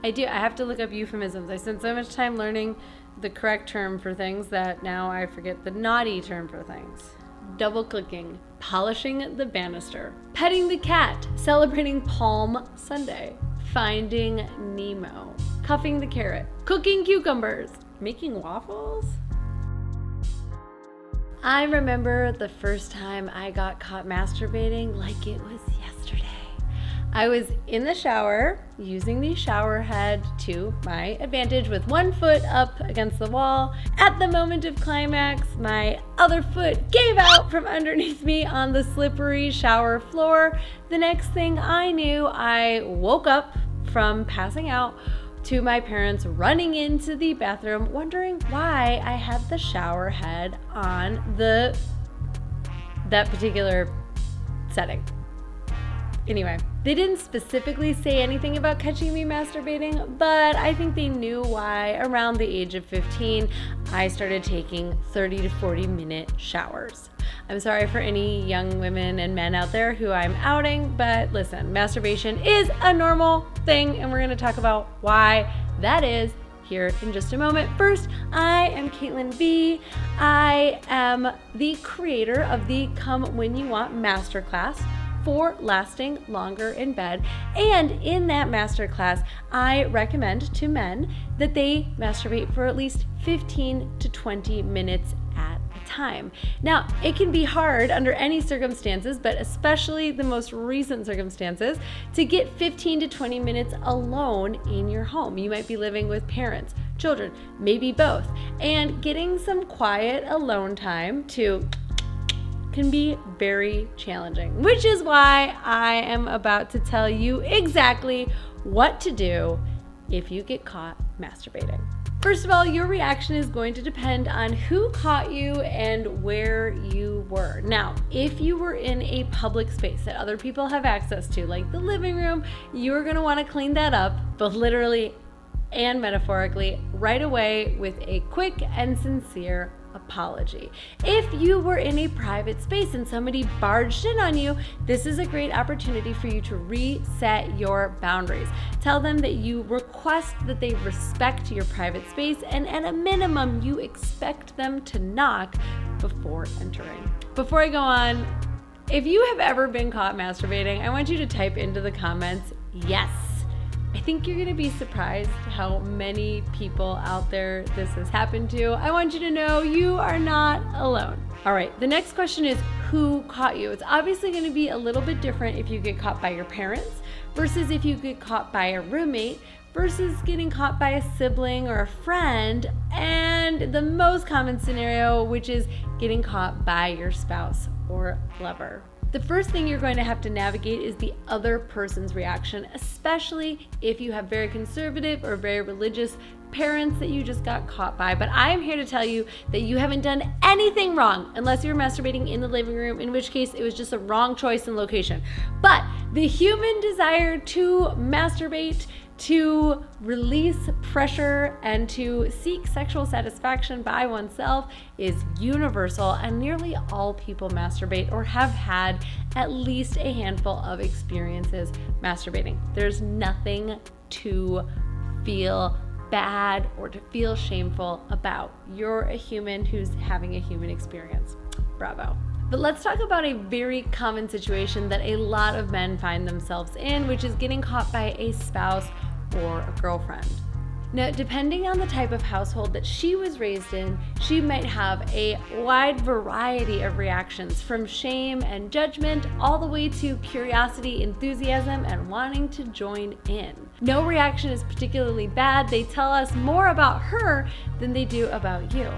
I do. I have to look up euphemisms. I spent so much time learning the correct term for things that now I forget the naughty term for things. Double clicking, polishing the banister, petting the cat, celebrating Palm Sunday, finding Nemo, cuffing the carrot, cooking cucumbers, making waffles. I remember the first time I got caught masturbating like it was yesterday. I was in the shower using the shower head to my advantage with one foot up against the wall. At the moment of climax, my other foot gave out from underneath me on the slippery shower floor. The next thing I knew, I woke up from passing out to my parents running into the bathroom, wondering why I had the shower head on that particular setting. Anyway, they didn't specifically say anything about catching me masturbating, but I think they knew why around the age of 15, I started taking 30 to 40 minute showers. I'm sorry for any young women and men out there who I'm outing, but listen, masturbation is a normal thing, and we're gonna talk about why that is here in just a moment. First, I am Caitlin V. I am the creator of the Come When You Want Masterclass for lasting longer in bed. And in that masterclass, I recommend to men that they masturbate for at least 15 to 20 minutes at a time. Now, it can be hard under any circumstances, but especially the most recent circumstances, to get 15 to 20 minutes alone in your home. You might be living with parents, children, maybe both. And getting some quiet alone time can be very challenging, which is why I am about to tell you exactly what to do if you get caught masturbating. First of all, your reaction is going to depend on who caught you and where you were. Now, if you were in a public space that other people have access to, like the living room, you're gonna wanna clean that up, both literally and metaphorically, right away with a quick and sincere apology. If you were in a private space and somebody barged in on you, this is a great opportunity for you to reset your boundaries. Tell them that you request that they respect your private space, and at a minimum, you expect them to knock before entering. Before I go on, if you have ever been caught masturbating, I want you to type into the comments, yes. I think you're gonna be surprised how many people out there this has happened to. I want you to know you are not alone. All right, the next question is who caught you? It's obviously gonna be a little bit different if you get caught by your parents versus if you get caught by a roommate versus getting caught by a sibling or a friend, and the most common scenario, which is getting caught by your spouse or lover. The first thing you're going to have to navigate is the other person's reaction, especially if you have very conservative or very religious parents that you just got caught by. But I'm here to tell you that you haven't done anything wrong unless you're masturbating in the living room, in which case it was just a wrong choice in location. But the human desire to masturbate, to release pressure, and to seek sexual satisfaction by oneself is universal, and nearly all people masturbate or have had at least a handful of experiences masturbating. There's nothing to feel bad or to feel shameful about. You're a human who's having a human experience. Bravo. But let's talk about a very common situation that a lot of men find themselves in, which is getting caught by a spouse or a girlfriend. Now, depending on the type of household that she was raised in, she might have a wide variety of reactions, from shame and judgment all the way to curiosity, enthusiasm, and wanting to join in. No reaction is particularly bad. They tell us more about her than they do about you.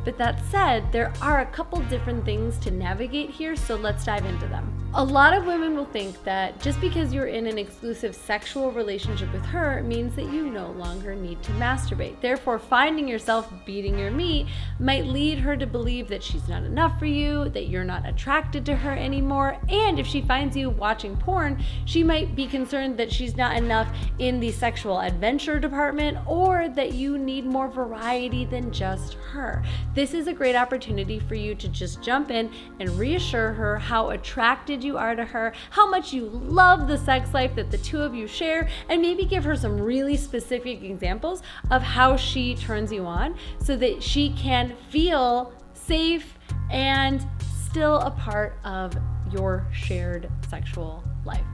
But that said, there are a couple different things to navigate here, so let's dive into them. A lot of women will think that just because you're in an exclusive sexual relationship with her means that you no longer need to masturbate. Therefore, finding yourself beating your meat might lead her to believe that she's not enough for you, that you're not attracted to her anymore, and if she finds you watching porn, she might be concerned that she's not enough in the sexual adventure department, or that you need more variety than just her. This is a great opportunity for you to just jump in and reassure her how attracted you are to her, how much you love the sex life that the two of you share, and maybe give her some really specific examples of how she turns you on so that she can feel safe and still a part of your shared sexual life.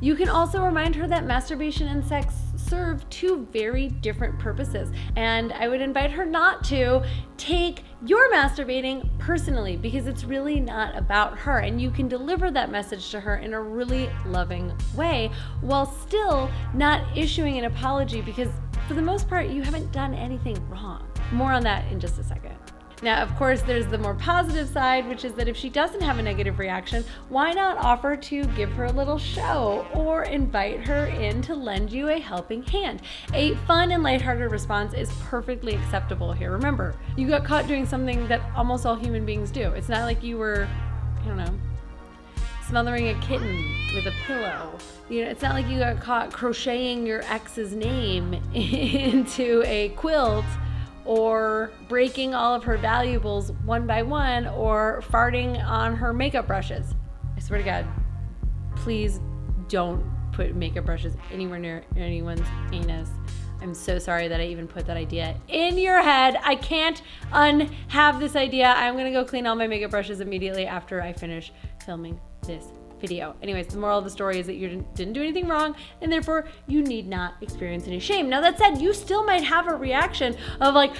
You can also remind her that masturbation and sex serve two very different purposes, and I would invite her not to take your masturbating personally, because it's really not about her, and you can deliver that message to her in a really loving way while still not issuing an apology, because for the most part you haven't done anything wrong. More on that in just a second. Now, of course, there's the more positive side, which is that if she doesn't have a negative reaction, why not offer to give her a little show or invite her in to lend you a helping hand? A fun and lighthearted response is perfectly acceptable here. Remember, you got caught doing something that almost all human beings do. It's not like you were, smothering a kitten with a pillow. It's not like you got caught crocheting your ex's name into a quilt, or breaking all of her valuables one by one, or farting on her makeup brushes. I swear to God, please don't put makeup brushes anywhere near anyone's anus. I'm so sorry that I even put that idea in your head. I can't unhave this idea. I'm gonna go clean all my makeup brushes immediately after I finish filming this video. Anyways, the moral of the story is that you didn't do anything wrong, and therefore you need not experience any shame. Now, that said, you still might have a reaction of like,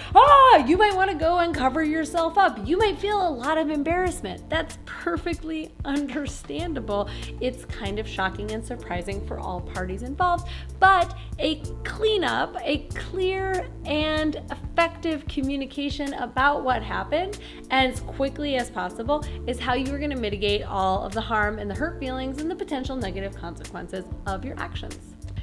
you might want to go and cover yourself up. You might feel a lot of embarrassment. That's perfectly understandable. It's kind of shocking and surprising for all parties involved, but a cleanup, a clear and effective communication about what happened as quickly as possible is how you're going to mitigate all of the harm and the hurt feelings and the potential negative consequences of your actions.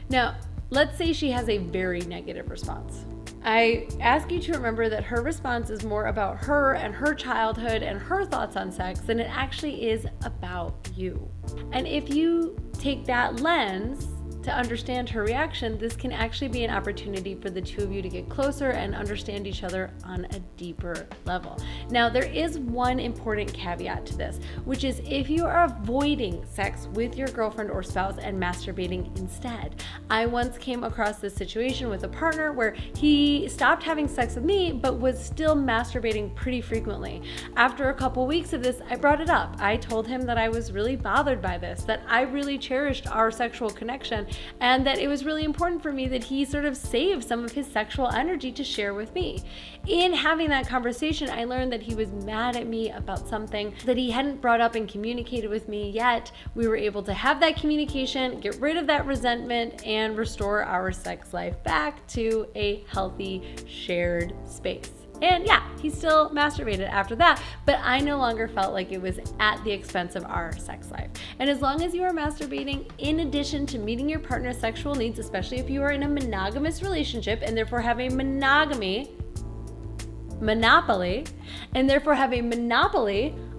Now, let's say she has a very negative response. I ask you to remember that her response is more about her and her childhood and her thoughts on sex than it actually is about you. And if you take that lens to understand her reaction, this can actually be an opportunity for the two of you to get closer and understand each other on a deeper level. Now, there is one important caveat to this, which is if you are avoiding sex with your girlfriend or spouse and masturbating instead. I once came across this situation with a partner where he stopped having sex with me, but was still masturbating pretty frequently. After a couple weeks of this, I brought it up. I told him that I was really bothered by this, that I really cherished our sexual connection, and that it was really important for me that he sort of save some of his sexual energy to share with me. In having that conversation, I learned that he was mad at me about something that he hadn't brought up and communicated with me yet. We were able to have that communication, get rid of that resentment, and restore our sex life back to a healthy shared space. And yeah, he still masturbated after that, but I no longer felt like it was at the expense of our sex life. And as long as you are masturbating in addition to meeting your partner's sexual needs, especially if you are in a monogamous relationship and therefore have a monopoly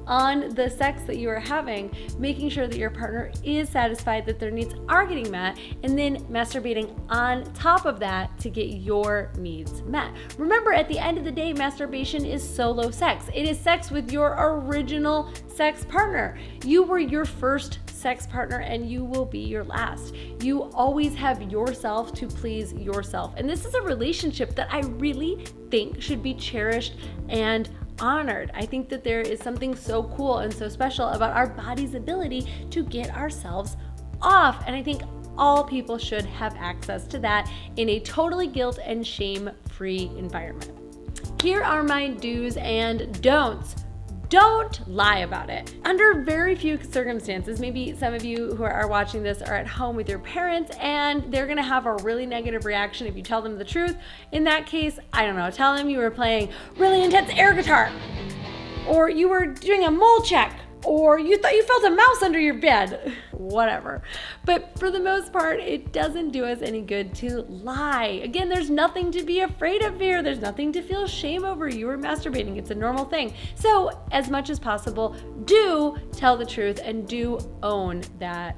on the sex that you are having, making sure that your partner is satisfied, that their needs are getting met, and then masturbating on top of that to get your needs met. Remember, at the end of the day, masturbation is solo sex. It is sex with your original sex partner. You were your first sex partner and you will be your last. You always have yourself to please yourself. And this is a relationship that I really think should be cherished and honored. I think that there is something so cool and so special about our body's ability to get ourselves off. And I think all people should have access to that in a totally guilt and shame-free environment. Here are my do's and don'ts. Don't lie about it. Under very few circumstances, maybe some of you who are watching this are at home with your parents and they're gonna have a really negative reaction if you tell them the truth. In that case, I don't know, tell them you were playing really intense air guitar, or you were doing a mole check, or you thought you felt a mouse under your bed, whatever. But for the most part, it doesn't do us any good to lie. Again, there's nothing to be afraid of here. There's nothing to feel shame over. You were masturbating. It's a normal thing. So as much as possible, do tell the truth and do own that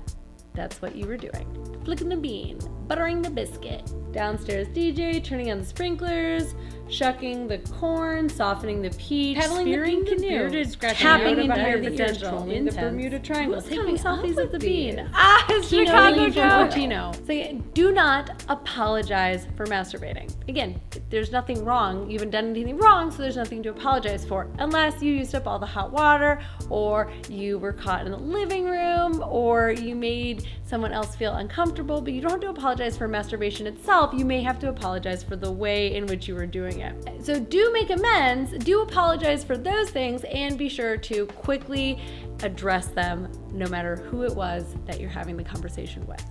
that's what you were doing. Flicking the bean, buttering the biscuit, downstairs DJ, turning on the sprinklers, shucking the corn, softening the peach, Pedaling the spearing the pink canoe, bearded, tapping into behind your the potential, ears, the the Bermuda Triangle, Who's taking coming up selfies with at the bean. these? It's Chicago Keynoting Joe. from Tino. So do not apologize for masturbating. Again, there's nothing wrong. You haven't done anything wrong, so there's nothing to apologize for, unless you used up all the hot water, or you were caught in the living room, or you made someone else feel uncomfortable. But you don't have to apologize for masturbation itself. You may have to apologize for the way in which you were doing it. So do make amends, do apologize for those things, and be sure to quickly address them no matter who it was that you're having the conversation with.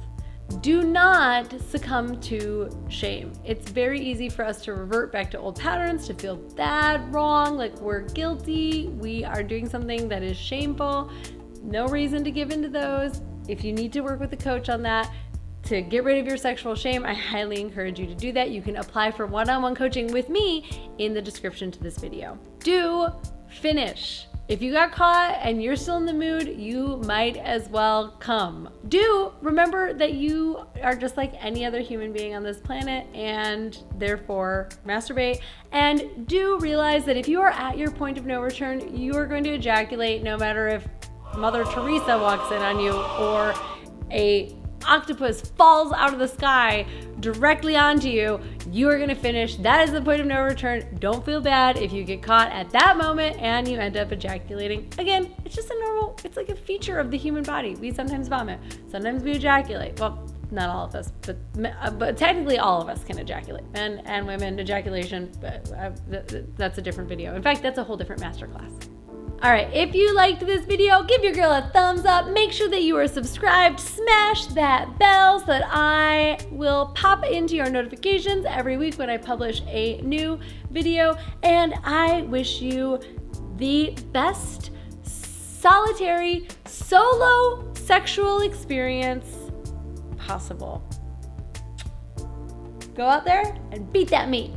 Do not succumb to shame. It's very easy for us to revert back to old patterns, to feel bad, wrong, like we're guilty, we are doing something that is shameful. No reason to give into those. If you need to work with a coach on that, to get rid of your sexual shame, I highly encourage you to do that. You can apply for one-on-one coaching with me in the description to this video. Do finish. If you got caught and you're still in the mood, you might as well come. Do remember that you are just like any other human being on this planet, and therefore masturbate. And do realize that if you are at your point of no return, you are going to ejaculate no matter if Mother Teresa walks in on you or a octopus falls out of the sky directly onto you. You are going to finish. That is the point of no return. Don't feel bad if you get caught at that moment and you end up ejaculating. Again, it's just it's like a feature of the human body. We sometimes vomit. Sometimes we ejaculate. Well, not all of us, but technically all of us can ejaculate. Men and women, ejaculation, that's a different video. In fact, that's a whole different masterclass. All right, if you liked this video, give your girl a thumbs up. Make sure that you are subscribed. Smash that bell so that I will pop into your notifications every week when I publish a new video. And I wish you the best solitary solo sexual experience possible. Go out there and beat that meat.